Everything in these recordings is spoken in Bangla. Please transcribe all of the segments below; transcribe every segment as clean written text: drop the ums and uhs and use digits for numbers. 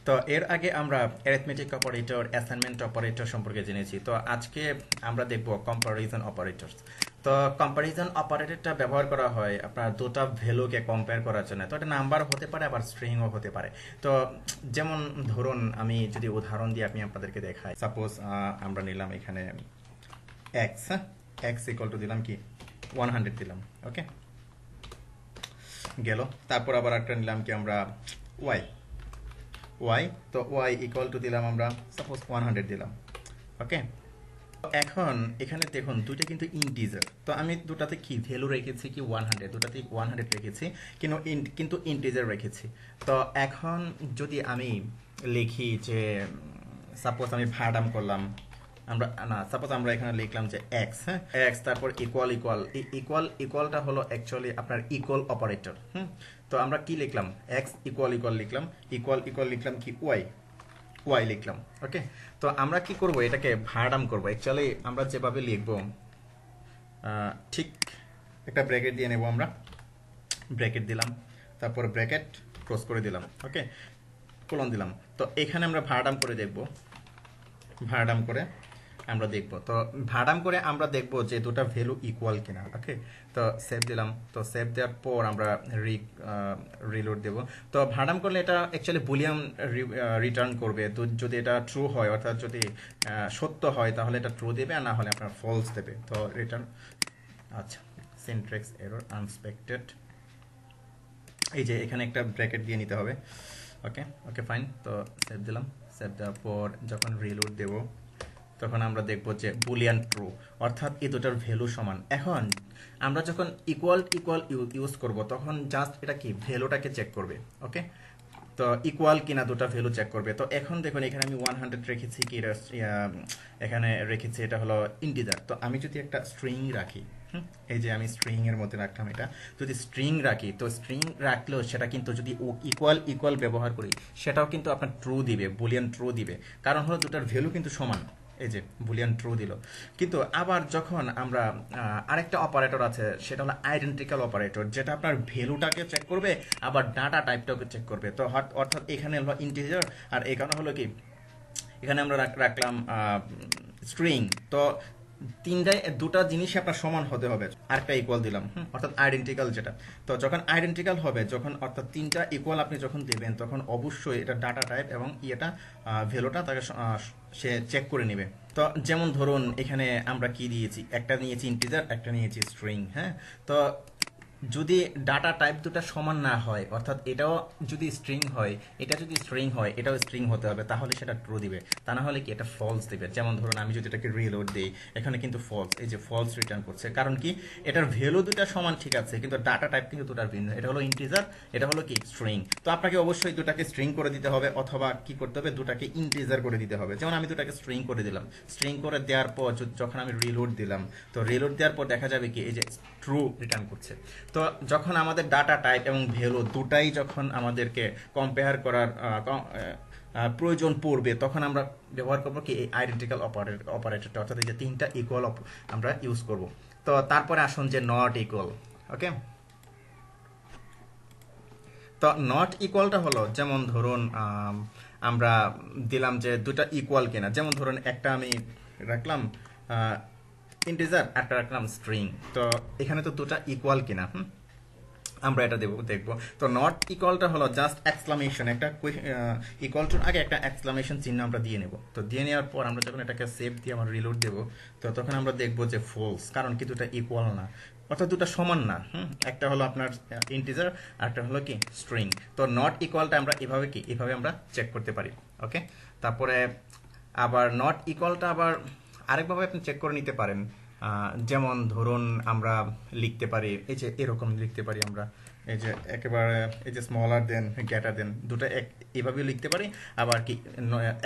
তো এর আগে আমরা অ্যারিথমেটিক অপারেটর, অ্যাসাইনমেন্ট অপারেটর সম্পর্কে জেনেছি। তো আজকে আমরা দেখব কম্পারিজন অপারেটরস। তো কম্পারিজন অপারেটরটা ব্যবহার করা হয় আপনার দুটো ভ্যালুকে কম্পেয়ার করার জন্য। তো এটা নাম্বার হতে পারে, আবার স্ট্রিংও হতে পারে। তো যেমন ধরুন আমি যদি উদাহরণ দিয়ে আমি আপনাদেরকে দেখাই, সাপোজ আমরা নিলাম এখানে এক্স, এক্স ইকুয়াল টু দিলাম কি 100 দিলাম, ওকে গেল। তারপর আবার একটা নিলাম কি আমরা ওয়াই, ওয়াই, তো ওয়াই ইকুয়াল টু দিলাম আমরা সাপোজ 100 দিলাম, ওকে। এখন এখানে দেখুন দুইটা কিন্তু ইন্টিজার, তো আমি দুটাতে কি ভ্যালু রেখেছি কি 100, দুটাতে 100 রেখেছি, কিন্তু ইন্টিজার রেখেছি। তো এখন যদি আমি লিখি যে সাপোজ আমি ভাড়াম করলাম, আমরা না সাপোজ আমরা এখানে লিখলাম যে এক্স, হ্যাঁ এক্স, তারপর ইকুয়াল ইকুয়াল, ইকুয়াল ইকুয়ালটা হলো অ্যাকচুয়ালি আপনার ইকুয়াল অপারেটর। তো আমরা কি লিখলাম, এক্স ইকুয়াল ইকুয়াল লিখলাম, ইকুয়াল ইকুয়াল লিখলাম কি ওয়াই, ওয়াই লিখলাম, ওকে। তো আমরা কি করব, এটাকে ভাড়াম করব। অ্যাকচুয়ালি আমরা যেভাবে লিখব ঠিক একটা ব্র্যাকেট দিয়ে নেব, আমরা ব্র্যাকেট দিলাম, তারপর ব্র্যাকেট ক্লোজ করে দিলাম, ওকে, কোলন দিলাম। তো এখানে আমরা ভাড়াম করে দেখব, ভাড়াম করে আমরা দেখব। তো ভাড়াম করে আমরা দেখব যে দুটা ভ্যালু ইকুয়াল কিনা, ওকে। তো সেভ দিলাম, তো সেভ দেওয়ার পর আমরা রিলোড দেব। তো ভাড়াম করলে এটা অ্যাকচুয়ালি বুলিয়ান রিটার্ন করবে। তো যদি এটা ট্রু হয়, অর্থাৎ যদি সত্য হয়, তাহলে এটা ট্রু দেবে, আর না হলে আপনার ফলস দেবে। তো রিটার্ন, আচ্ছা, সিনট্যাক্স এরর আনএক্সপেক্টেড, এই যে এখানে একটা ব্র্যাকেট দিয়ে নিতে হবে, ওকে ওকে ফাইন। তো সেভ দিলাম, সেভ দেওয়ার পর যখন রিলোড দেব তখন আমরা দেখব যে বুলিয়ান ট্রু, অর্থাৎ এই দুটার ভ্যালু সমান। এখন আমরা যখন ইকুয়াল ইকুয়াল ইউজ করব তখন জাস্ট এটা কি ভ্যালুটাকে চেক করবে, ওকে। তো ইকুয়াল কিনা দুটা ভ্যালু চেক করবে। তো এখন দেখুন এখানে আমি 100 রেখেছি কি, এখানে রেখেছি এটা হলো ইন্টিজার। তো আমি যদি একটা স্ট্রিং রাখি, এই যে আমি স্ট্রিং এর মধ্যে রাখলাম, এটা যদি স্ট্রিং রাখি, তো স্ট্রিং রাখলেও সেটা কিন্তু যদি ইকুয়াল ইকুয়াল ব্যবহার করি, সেটাও কিন্তু আপনার ট্রু দিবে, বুলিয়ান ট্রু দিবে। কারণ হলো দুটার ভ্যালু কিন্তু সমান, এই যে বুলিয়ান ট্রু দিল। কিন্তু আবার যখন আমরা আরেকটা অপারেটর আছে, সেটা হলো আইডেন্টিক্যাল অপারেটর, যেটা আপনার ভ্যালুটাকে চেক করবে, আবার ডাটা টাইপটাকে চেক করবে। তো অর্থাৎ এখানে হলো ইন্টিজার, আর এখানে হলো কি, এখানে আমরা রাখলাম স্ট্রিং। তো দুটা জিনিসই আপনার সমান হতে হবে, আরেকটা ইকুয়াল দিলাম, অর্থাৎ আইডেন্টিক্যাল যেটা। তো যখন আইডেন্টিক্যাল হবে, যখন অর্থাৎ তিনটা ইকুয়াল আপনি যখন দেবেন, তখন অবশ্যই এটা ডাটা টাইপ এবং ইয়েটা ভ্যালুটা তাকে সে চেক করে নেবে। তো যেমন ধরুন এখানে আমরা কি দিয়েছি, একটা নিয়েছি ইন্টিজার, একটা নিয়েছি স্ট্রিং, হ্যাঁ। তো যদি ডাটা টাইপ দুটা সমান না হয়, অর্থাৎ এটাও যদি স্ট্রিং হয়, এটা যদি স্ট্রিং হয়, এটাও স্ট্রিং হতে হবে, তাহলে সেটা ট্রু দিবে। তা না হলে কি এটা ফলস দিবে। যেমন ধরুন আমি যদি এটাকে রিলোড দিই, এখানে কিন্তু ফলস, এই যে ফলস রিটার্ন করছে। কারণ কি, এটার ভ্যালু দুটা সমান ঠিক আছে, কিন্তু ডাটা টাইপ কিন্তু দুটার ভিন্ন। এটা হলো ইন্টিজার, এটা হলো কি স্ট্রিং। তো আপনাকে অবশ্যই দুটাকে স্ট্রিং করে দিতে হবে, অথবা কি করতে হবে, দুটাকে ইন্টিজার করে দিতে হবে। যেমন আমি দুটাকে স্ট্রিং করে দিলাম, স্ট্রিং করে দেওয়ার পর যখন আমি রিলোড দিলাম, তো রিলোড দেওয়ার পর দেখা যাবে কি এই যে ট্রু রিটার্ন করছে। তো যখন আমাদের ডাটা টাইপ এবং ভ্যালু দুটাই যখন আমাদেরকে কম্পেয়ার করার প্রয়োজন পড়বে, তখন আমরা ব্যবহার করবো কি এই আইডেন্টিক্যাল অপারেটরটা, অর্থাৎ এই যে তিনটা ইকুয়াল আমরা ইউজ করব। তো তারপরে আসুন যে নট ইকুয়াল, ওকে। তো নট ইকুয়ালটা হলো, যেমন ধরুন আমরা দিলাম যে দুটা ইকুয়াল কিনা। যেমন ধরুন একটা আমি রাখলাম ইন্টিজার, একটা রাখলাম স্ট্রিং। তো এখানে তো দুটা ইকুয়াল কিনা, আমরা এটা দেখবো। তো নট ইকুয়ালটা হলো জাস্ট এক্সক্লামেশন, একটা ইকুয়াল টুর আগে একটা এক্সক্লামেশন চিহ্ন আমরা দিয়ে নেব। তো দিয়ে নেওয়ার পর আমরা যখন এটাকে সেভ দিয়ে আমরা রিলোড দেবো, তো তখন আমরা দেখবো যে ফলস, কারণ কি দুটা ইকুয়াল না, অর্থাৎ দুটা সমান না। একটা হলো আপনার ইন্টিজার, আর একটা হলো কি স্ট্রিং। তো নট ইকুয়ালটা আমরা এভাবে আমরা চেক করতে পারি, ওকে। তারপরে আবার নট ইকুয়ালটা আবার আরেকভাবে আপনি চেক করে নিতে পারেন। যেমন ধরুন আমরা লিখতে পারি, এই যে এরকম লিখতে পারি আমরা, এই যে একেবারে এই যে স্মলার দেন গ্রেটার দেন, দুটো এভাবেও লিখতে পারি। আবার কি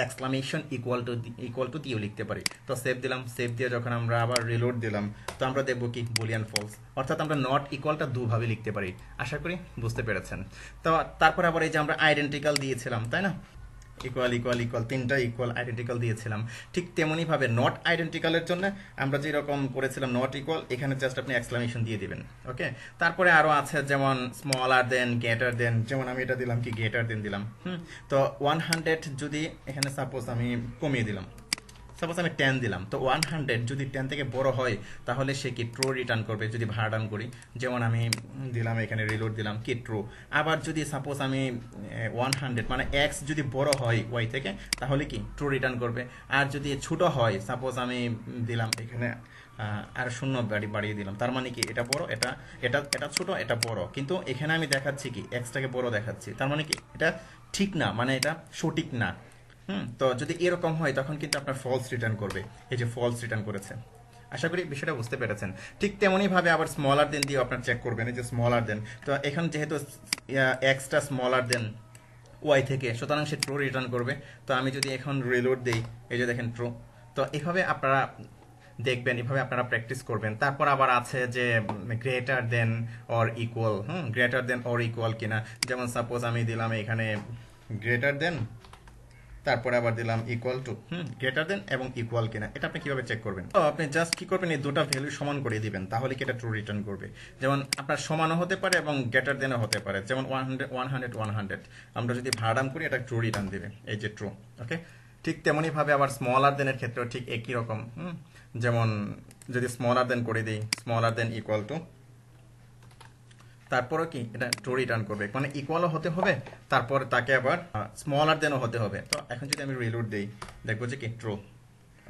এক্সক্লামেশন ইকুয়াল টু দিয়েও লিখতে পারি। তো সেভ দিলাম, সেভ দিয়ে যখন আমরা আবার রিলোড দিলাম, তো আমরা দেখবো কি বুলিয়ান ফলস, অর্থাৎ আমরা নট ইকুয়ালটা দুভাবে লিখতে পারি। আশা করি বুঝতে পেরেছেন। তো তারপর আবার এই যে আমরা আইডেন্টিক্যাল দিয়েছিলাম, তাই না। ইকুয়াল ইকুয়াল ইকুয়াল, তিনটা ইকুয়াল আইডেন্টিক্যাল দিয়েছিলাম। ঠিক তেমনইভাবে নট আইডেন্টিক্যালের জন্য আমরা যেরকম করেছিলাম নট ইকুয়াল, এখানে জাস্ট আপনি এক্সক্লামেশন দিয়ে দিবেন। ওকে, তারপরে আরও আছে যেমন স্মলার দেন, গ্রেটার দেন, যেমন আমি এটা দিলাম কি গ্রেটার দেন দিলাম। তো 100 যদি এখানে সাপোজ আমি কমিয়ে দিলাম, সাপোজ আমি 10 দিলাম, তো 100 যদি 10 থেকে বড় হয় তাহলে সে কি ট্রু রিটার্ন করবে যদি ভাড়ান করি। যেমন আমি দিলাম এখানে রিলোড দিলাম কি ট্রু। আবার যদি সাপোজ আমি 100 মানে এক্স যদি বড় হয় ওয়াই থেকে তাহলে কি ট্রু রিটার্ন করবে। আর যদি ছোট হয়, সাপোজ আমি দিলাম এখানে আর 0 বাড়িয়ে দিলাম, তার মানে কি এটা বড়, এটা এটা এটা ছোট, এটা বড়, কিন্তু এখানে আমি দেখাচ্ছি কি এক্সটাকে বড় দেখাচ্ছি, তার মানে কি এটা ঠিক না, মানে এটা সঠিক না। তো যদি এরকম হয় তখন কিন্তু আপনার ফলস রিটার্ন করবে, এই যে ফলস রিটার্ন করেছে। আশা করি বিষয়টা বুঝতে পেরেছেন। ঠিক তেমনই ভাবে আবার স্মলার দেন দিয়ে আপনার চেক করবেন, এই যে স্মলার দেন, তো এখন যেহেতু এক্সটা স্মলার দেন ওয়াই থেকে, সুতরাং সে ট্রু রিটার্ন করবে। তো আমি যদি এখন রিলোড দিই, এই যে দেখেন ট্রু। তো এভাবে আপনারা দেখবেন, এভাবে আপনারা প্র্যাকটিস করবেন। তারপর আবার আছে যে greater than or equal, greater than or equal কিনা। যেমন সাপোজ আমি দিলাম এখানে গ্রেটার দেন, তারপরে আবার দিলাম ইকুয়াল টু, গ্রেটার দেন এবং ইকুয়াল কিনা, এটা আপনি কিভাবে চেক করবেন? তো আপনি জাস্ট কি করবেন, এই দুটো ভ্যালু সমান করে দিবেন, তাহলে কি এটা ট্রু রিটার্ন করবে। যেমন আপনার সমানও হতে পারে এবং গ্রেটার দেনও হতে পারে। যেমন 100 আমরা যদি ভাড়াম করি এটা ট্রু রিটার্ন দিবে, এই যে ট্রু। ওকে, ঠিক তেমনই ভাবে আবার স্মলার দেনের ক্ষেত্রেও ঠিক একই রকম। যেমন যদি স্মলার দেন করে দিই, স্মলার দেন ইকুয়াল টু, তারপরও কি এটা ট্রু রিটার্ন করবে, মানে ইকুয়ালও হতে হবে, তারপর তাকে আবার স্মলার দেনও হতে হবে। তো এখন যদি আমি রিলোড দেই, দেখবো যে কি ট্রু।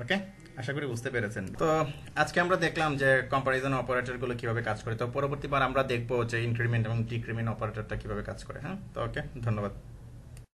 ওকে, আশা করি বুঝতে পেরেছেন। তো আজকে আমরা দেখলাম যে কম্পারিজন অপারেটরগুলো কিভাবে কাজ করে। তো পরবর্তীবার আমরা দেখবো যে ইনক্রিমেন্ট এবং ডিক্রিমেন্ট অপারেটরটা কিভাবে কাজ করে। তো ওকে, ধন্যবাদ।